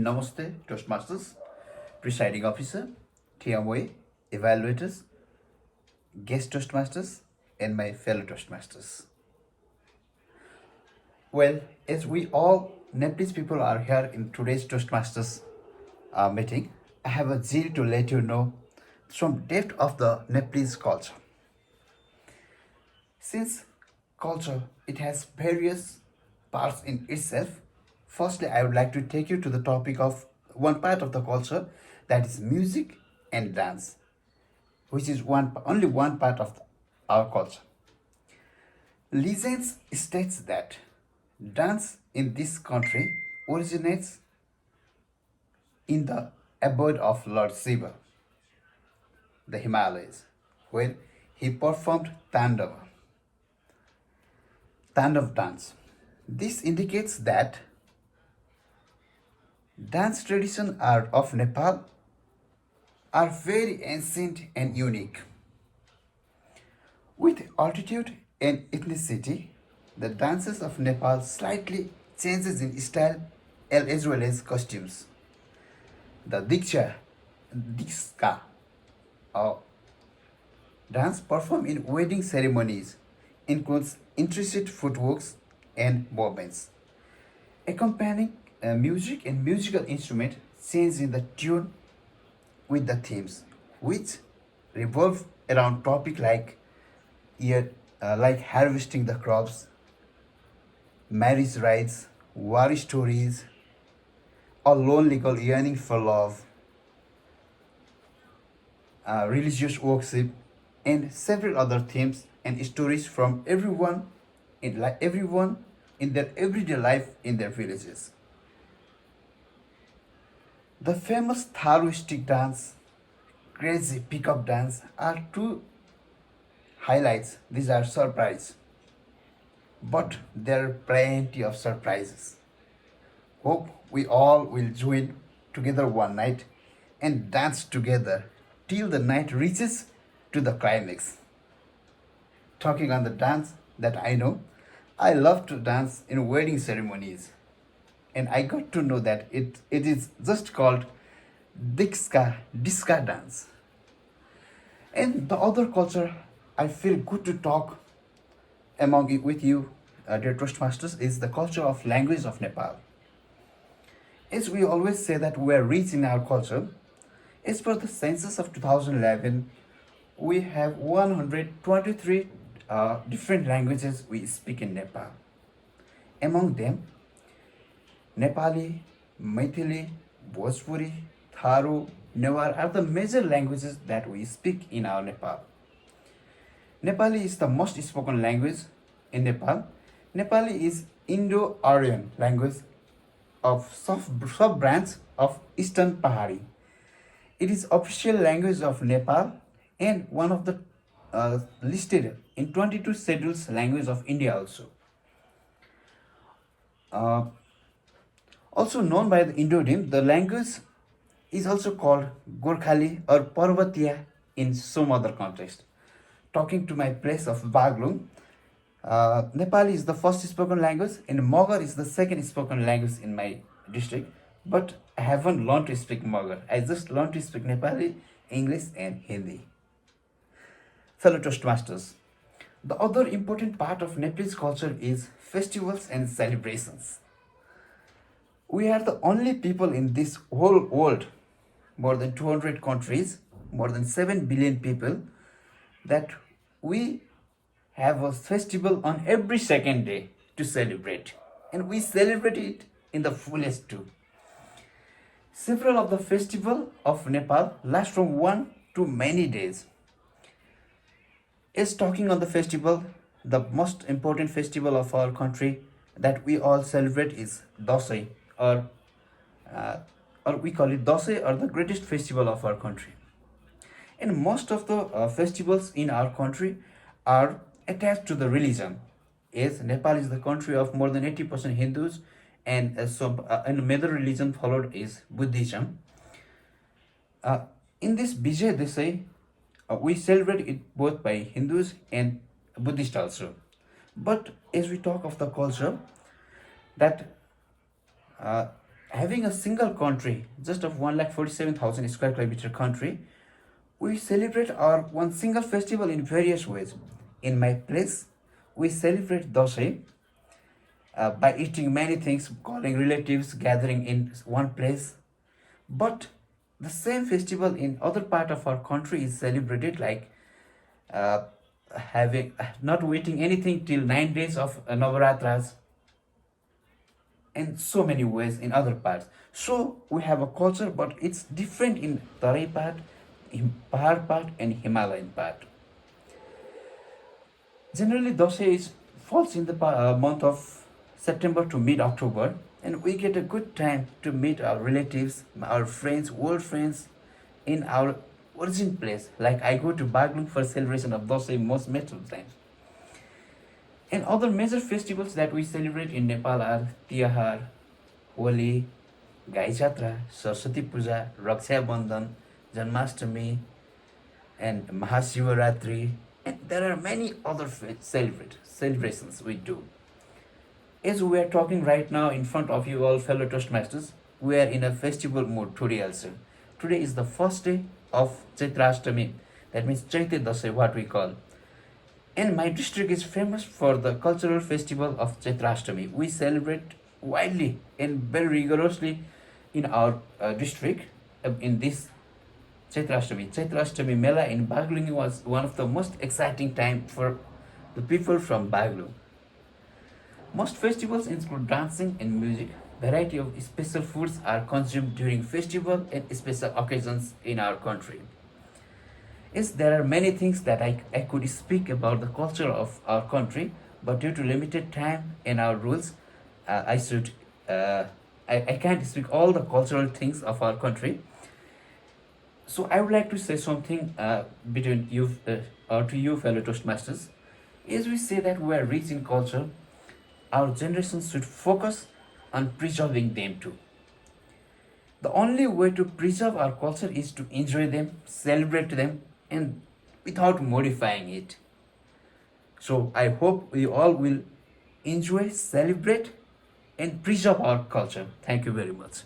Namaste, Toastmasters, presiding officer, TMOA, evaluators, guest Toastmasters, and my fellow Toastmasters. Well, as we all Nepalese people are here in today's Toastmasters meeting, I have a zeal to let you know some depth of the Nepalese culture. Since culture, it has various parts in itself. Firstly, I would like to take you to the topic of one part of the culture, that is music and dance, which is only one part of our culture. Legends states that dance in this country originates in the abode of Lord Shiva, the Himalayas, where he performed Tandav dance. This indicates that dance traditions are of Nepal are very ancient and unique. With altitude and ethnicity, the dances of Nepal slightly changes in style as well as costumes. The Dikska, or dance performed in wedding ceremonies includes intricate footworks and movements. Accompanying music and musical instrument change in the tune with the themes, which revolve around topic like harvesting the crops, marriage rites, war stories, or lonely girl yearning for love, religious worship, and several other themes and stories from everyone in their everyday life in their villages. The famous Tharu stick dance, crazy pickup dance are two highlights. These are surprise, but there are plenty of surprises. Hope we all will join together one night and dance together till the night reaches to the climax. Talking on the dance that I know, I love to dance in wedding ceremonies. And I got to know that it is just called Diska dance. And the other culture I feel good to talk with you, dear Toastmasters, is the culture of language of Nepal. As we always say that we are rich in our culture, as per the census of 2011, we have 123 different languages we speak in Nepal. Among them, Nepali, Maithili, Bhojpuri, Tharo, Newar are the major languages that we speak in our Nepal. Nepali is the most spoken language in Nepal. Nepali is Indo-Aryan language of sub-branch of Eastern Pahari. It is official language of Nepal and one of the listed in 22 schedules language of India also. Also known by the Indodim, the language is also called Gorkhali or Parvatiya in some other context. Talking to my place of Baglung, Nepali is the first spoken language and Mogar is the second spoken language in my district. But I haven't learned to speak Mogar. I just learned to speak Nepali, English and Hindi. Fellow Toastmasters, the other important part of Nepalese culture is festivals and celebrations. We are the only people in this whole world, more than 200 countries, more than 7 billion people, that we have a festival on every second day to celebrate. And we celebrate it in the fullest too. Several of the festival of Nepal last from 1 to many days. As talking on the festival, the most important festival of our country that we all celebrate is Dasai, or we call it Dasai, or the greatest festival of our country. And most of the festivals in our country are attached to the religion, as Nepal is the country of more than 80% Hindus, and and major religion followed is Buddhism. In this Vijay Desai, we celebrate it both by Hindus and Buddhist also. But as we talk of the culture, that Having a single country, just of 1,47,000 square kilometer country, we celebrate our one single festival in various ways. In my place, we celebrate Dasai by eating many things, calling relatives, gathering in one place. But the same festival in other part of our country is celebrated like uh, having not waiting anything till 9 days of Navaratras, in so many ways in other parts. So we have a culture, but it's different in Tarai part, in Pahar part, and Himalayan part. Generally, Dasai is falls in the month of September to mid-October, and we get a good time to meet our relatives, our friends, old friends, in our origin place. Like I go to Baglung for celebration of Dasai most of times. And other major festivals that we celebrate in Nepal are Tihar, Holi, Gai Jatra, Saraswati Puja, Raksha Bandhan, Janmashtami, and Mahashivaratri, and there are many other celebrations we do. As we are talking right now in front of you all fellow Toastmasters, we are in a festival mood today also. Today is the first day of Chaitrashtami, that means Chaitya Dasai, what we call. And my district is famous for the cultural festival of Chaitrashtami. We celebrate widely and very rigorously in our district in this Chaitrashtami. Chaitrashtami Mela in Baglung was one of the most exciting time for the people from Baglung. Most festivals include dancing and music. Variety of special foods are consumed during festival and special occasions in our country. Yes, there are many things that I could speak about the culture of our country, but due to limited time and our rules, I should I can't speak all the cultural things of our country. So I would like to say something between you or to you fellow Toastmasters. As we say that we are rich in culture, our generation should focus on preserving them too. The only way to preserve our culture is to enjoy them, celebrate them, and without modifying it. So I hope we all will enjoy, celebrate, and preserve our culture. Thank you very much.